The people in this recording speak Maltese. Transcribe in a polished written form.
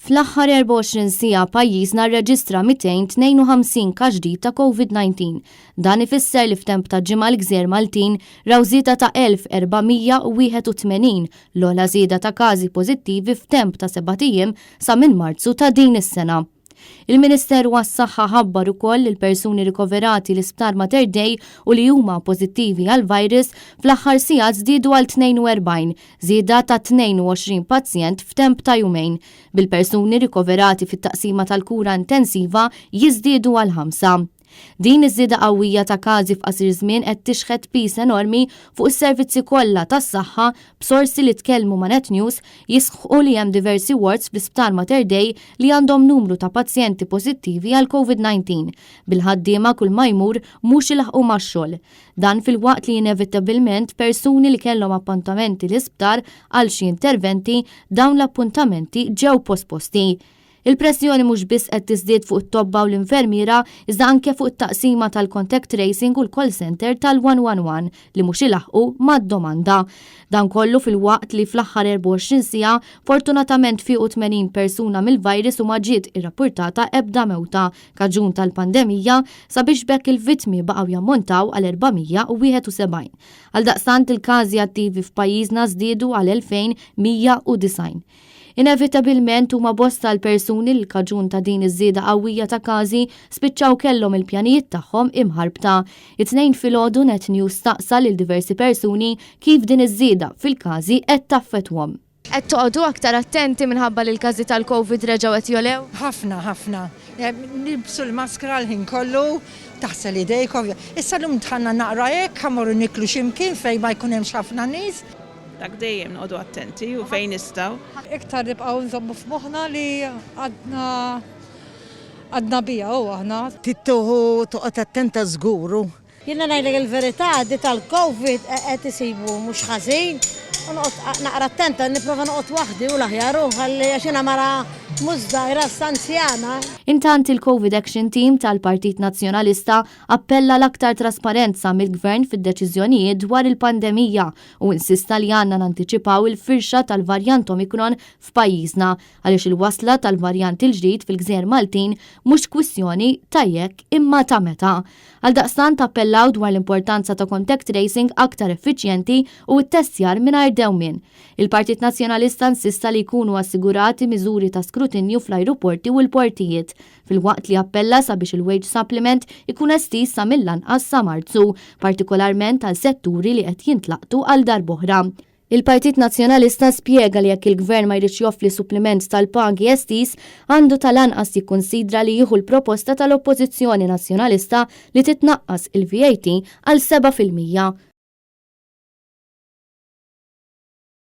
Fl-aħħar 24 siegħa pajjiżna rreġistra 252 każ ġdid ta' Covid-19. Dan ifisser li f'temp ta' ġimgħa l-Gżejjer Maltin raw żieda ta' 1481 l-ogħla żieda ta' każi pożittivi f'temp ta' 7 ijiem sa minn Marzu ta' din is-sena. Il-Ministeru għas-Saħħa ħabbar ukoll il-persuni rikoverati l-isptar Mater Dei u li huma pożittivi għall-virus fl-aħħar sigħat żdiedu għal 42, żieda ta' 22 pazjent f'temp ta' jumejn. Bil-persuni rikoverati fit-taqsima tal-kura intensiva jiżdiedu għal 5. Din iż-żieda qawwija ta' każi f'qasir żmien qed tixħed piż enormi fuq is-servizzi kollha tas-saħħa b'sorsi li tkellmu ma' Net News jisħqu li hemm diversi wards fl-isptar Mater Dei li għandhom numru ta' pazjenti pożittivi għal Covid-19 bil-ħaddiema kull ma jmur mhux ilaħqu max-xogħol. Dan filwaqt li inevitabilment persuni li kellhom appuntamenti l-isptar għal xi interventi dawn l-appuntamenti ġew posposti. Il-pressjoni mhux biss qed tiżdied fuq it-tobba u l-infermiera iżda anke fuq it-taqsima tal-contact tracing u l-call center tal-111 li mhux ilaħqu mad-domanda. Dan kollu filwaqt li fl-aħħar 24 siegħa fortunatament fiequ 80 persuna mill-virus u ma ġiet irrappurtata ebda mewta kaġun tal-pandemija sabiex bekk il-vittmi baqgħu jammontaw għal 471. Għaldaqstant il-każi attivi f'pajjiżna żdiedu għal 2190. Inevitabilment huma bosta l-persuni li kaġun ta' din iż-żieda qawwija ta' każi spiċċaw kellhom il-pjanijiet tagħhom imħarbta. It-tnejn filgħodu Net News staqsa lil diversi persuni kif din iż-żieda fil-każi qed taffettwhom. Qed toqgħodu aktar attenti minħabba li l-każi tal-Covid reġgħu qed jolew? Ħafna. Nilbsu l-maskra l-ħin kollu, taħsel idejk. Issa llum tħanna naqra hekk ħammorru niklu x'imkien fejn ma jkun hemmx ħafna nies. Dak dejjem noqogħdu attenti u fejn nistgħu. Iktar nibqgħu nżommu f'moħħna li għadna bija u aħna. Tittuħu toqgħod attenta żguru. Jiena ngħidlek il-verità di tal-Covid qed isibu mhux ħażin. Naqra attenta nipprova noqgħod waħdi u l-aħjar ħalli għax jiena mara mużdajra stanzjana. Intant il-Covid Action Team tal-Partit Nazzjonalista appella l-aktar trasparenza mill-Gvern fid-deċiżjonijiet dwar il-pandemija u insista li għandna nantiċipaw il-firxa tal-varjant Omikron f'pajjiżna għaliex il-wasla tal-varjant il-ġdid fil-Gżejjer Maltin mhux kwistjoni ta' jekk imma ta' meta. Għaldaqstant appellaw dwar l-importanza ta' contact tracing aktar effiċjenti u t-testjar mingħajr dewmien. Il-Partit Nazzjonalista insista li jkunu assigurati miżuri ta' skrutinju fl-ajruporti u l-portijiet, filwaqt li appella sabiex il-wage supplement ikun estiż sa mill-lanqas sa Marzu, partikolarment għal setturi li qed jintlaqtu għal darb'oħra. Il-Partit Nazzjonalista spjega li jekk il-Gvern ma jridx joffri suppliment tal-pagi estiż għandu tal-anqas jikkunsidra li jieħu l-proposta tal-Oppożizzjoni Nazzjonalista li titnaqqas il-VAT għal 7%.